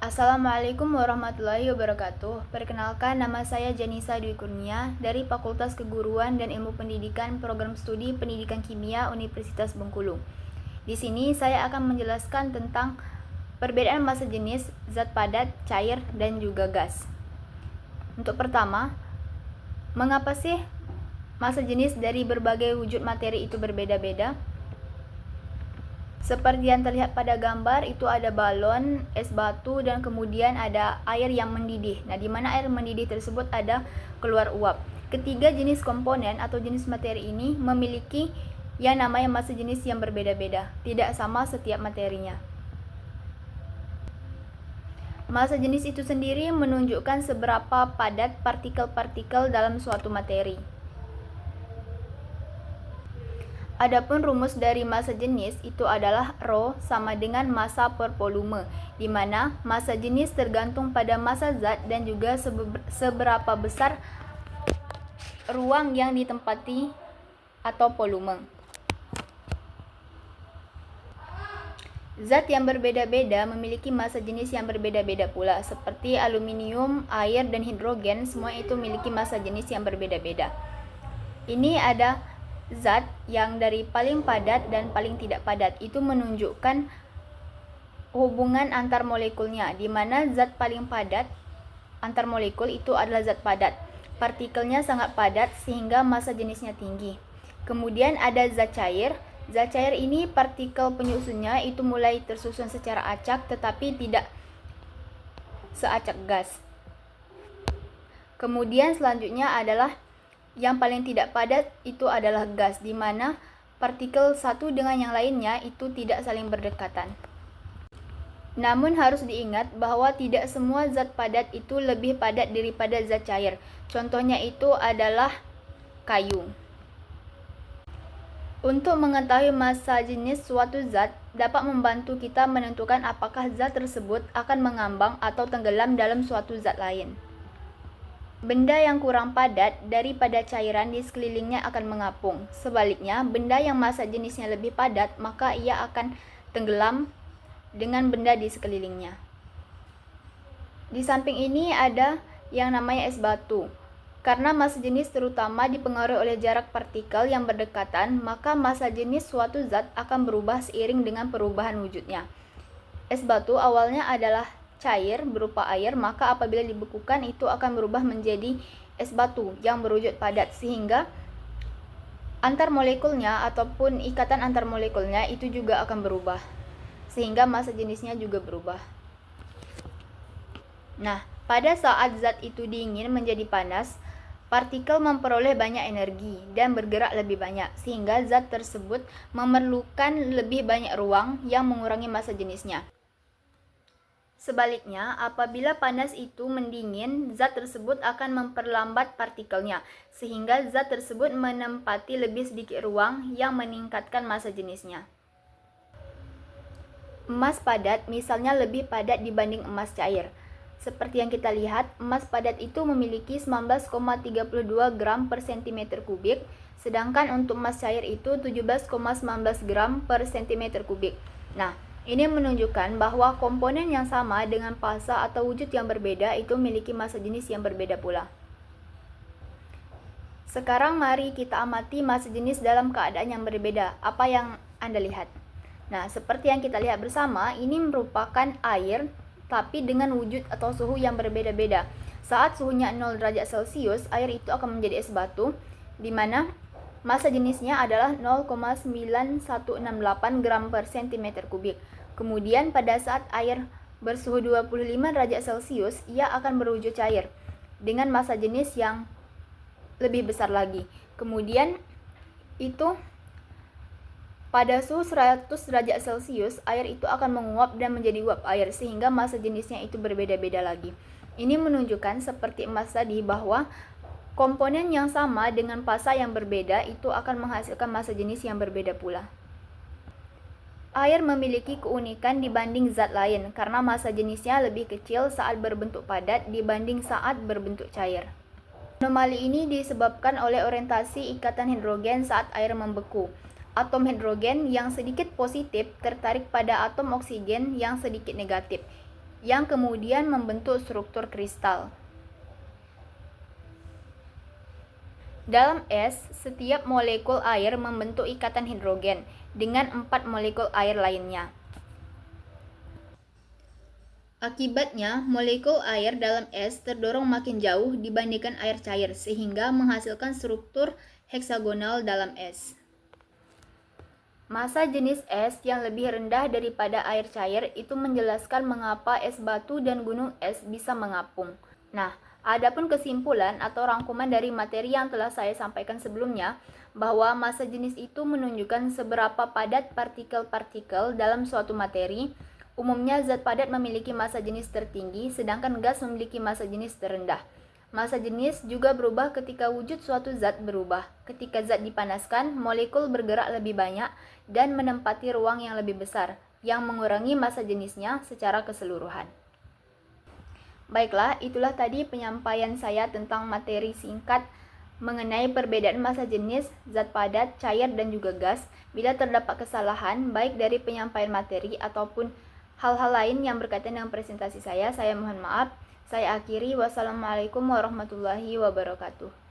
Assalamualaikum warahmatullahi wabarakatuh. Perkenalkan, nama saya Janisa Dwi Kurnia dari Fakultas Keguruan dan Ilmu Pendidikan Program Studi Pendidikan Kimia Universitas Bengkulu. Di sini saya akan menjelaskan tentang perbedaan massa jenis, zat padat, cair, dan juga gas. Untuk pertama, mengapa sih massa jenis dari berbagai wujud materi itu berbeda-beda? Seperti yang terlihat pada gambar, itu ada balon, es batu, dan kemudian ada air yang mendidih. Nah, di mana air mendidih tersebut ada keluar uap. Ketiga jenis komponen atau jenis materi ini memiliki yang namanya massa jenis yang berbeda-beda, tidak sama setiap materinya. Massa jenis itu sendiri menunjukkan seberapa padat partikel-partikel dalam suatu materi. Adapun rumus dari massa jenis itu adalah Rho sama dengan massa per volume, di mana massa jenis tergantung pada massa zat dan juga seberapa besar ruang yang ditempati atau volume. Zat yang berbeda-beda memiliki massa jenis yang berbeda-beda pula, seperti aluminium, air, dan hidrogen, semua itu memiliki massa jenis yang berbeda-beda. Ini ada zat yang dari paling padat dan paling tidak padat, itu menunjukkan hubungan antar molekulnya, di mana zat paling padat antar molekul itu adalah zat padat. Partikelnya sangat padat sehingga massa jenisnya tinggi. Kemudian ada zat cair. Zat cair ini partikel penyusunnya itu mulai tersusun secara acak tetapi tidak seacak gas. Kemudian selanjutnya adalah yang paling tidak padat itu adalah gas, di mana partikel satu dengan yang lainnya itu tidak saling berdekatan. Namun harus diingat bahwa tidak semua zat padat itu lebih padat daripada zat cair. Contohnya itu adalah kayu. Untuk mengetahui massa jenis suatu zat dapat membantu kita menentukan apakah zat tersebut akan mengambang atau tenggelam dalam suatu zat lain. Benda yang kurang padat daripada cairan di sekelilingnya akan mengapung. Sebaliknya, benda yang massa jenisnya lebih padat, maka ia akan tenggelam dengan benda di sekelilingnya. Di samping ini ada yang namanya es batu. Karena massa jenis terutama dipengaruhi oleh jarak partikel yang berdekatan, maka massa jenis suatu zat akan berubah seiring dengan perubahan wujudnya. Es batu awalnya adalah cair berupa air, maka apabila dibekukan itu akan berubah menjadi es batu yang berwujud padat, sehingga antar molekulnya ataupun ikatan antar molekulnya itu juga akan berubah, sehingga massa jenisnya juga berubah. Nah, pada saat zat itu dingin menjadi panas, partikel memperoleh banyak energi dan bergerak lebih banyak, sehingga zat tersebut memerlukan lebih banyak ruang yang mengurangi massa jenisnya. Sebaliknya, apabila panas itu mendingin, zat tersebut akan memperlambat partikelnya, sehingga zat tersebut menempati lebih sedikit ruang yang meningkatkan massa jenisnya. Emas padat misalnya lebih padat dibanding emas cair. Seperti yang kita lihat, emas padat itu memiliki 19,32 gram per cm kubik, sedangkan untuk emas cair itu 17,19 gram per cm kubik. Nah, ini menunjukkan bahwa komponen yang sama dengan fasa atau wujud yang berbeda itu memiliki massa jenis yang berbeda pula. Sekarang mari kita amati massa jenis dalam keadaan yang berbeda. Apa yang Anda lihat? Nah, seperti yang kita lihat bersama, ini merupakan air tapi dengan wujud atau suhu yang berbeda-beda. Saat suhunya 0 derajat Celcius, air itu akan menjadi es batu, di mana massa jenisnya adalah 0,9168 gram per cm kubik. Kemudian pada saat air bersuhu 25 derajat Celcius, ia akan berwujud cair dengan massa jenis yang lebih besar lagi. Kemudian itu pada suhu 100 derajat Celcius, air itu akan menguap dan menjadi uap air, sehingga massa jenisnya itu berbeda-beda lagi. Ini menunjukkan seperti emas tadi bahwa komponen yang sama dengan fasa yang berbeda itu akan menghasilkan massa jenis yang berbeda pula. Air memiliki keunikan dibanding zat lain karena massa jenisnya lebih kecil saat berbentuk padat dibanding saat berbentuk cair. Anomali ini disebabkan oleh orientasi ikatan hidrogen saat air membeku. Atom hidrogen yang sedikit positif tertarik pada atom oksigen yang sedikit negatif. yang kemudian membentuk struktur kristal. Dalam es, setiap molekul air membentuk ikatan hidrogen dengan 4 molekul air lainnya. Akibatnya, molekul air dalam es terdorong makin jauh dibandingkan air cair sehingga menghasilkan struktur heksagonal dalam es. Massa jenis es yang lebih rendah daripada air cair itu menjelaskan mengapa es batu dan gunung es bisa mengapung. Nah, adapun kesimpulan atau rangkuman dari materi yang telah saya sampaikan sebelumnya, bahwa massa jenis itu menunjukkan seberapa padat partikel-partikel dalam suatu materi. Umumnya zat padat memiliki massa jenis tertinggi, sedangkan gas memiliki massa jenis terendah. Massa jenis juga berubah ketika wujud suatu zat berubah. Ketika zat dipanaskan, molekul bergerak lebih banyak dan menempati ruang yang lebih besar, yang mengurangi massa jenisnya secara keseluruhan. Baiklah, itulah tadi penyampaian saya tentang materi singkat mengenai perbedaan massa jenis, zat padat, cair, dan juga gas. Bila terdapat kesalahan, baik dari penyampaian materi ataupun hal-hal lain yang berkaitan dengan presentasi saya mohon maaf. Saya akhiri. Wassalamualaikum warahmatullahi wabarakatuh.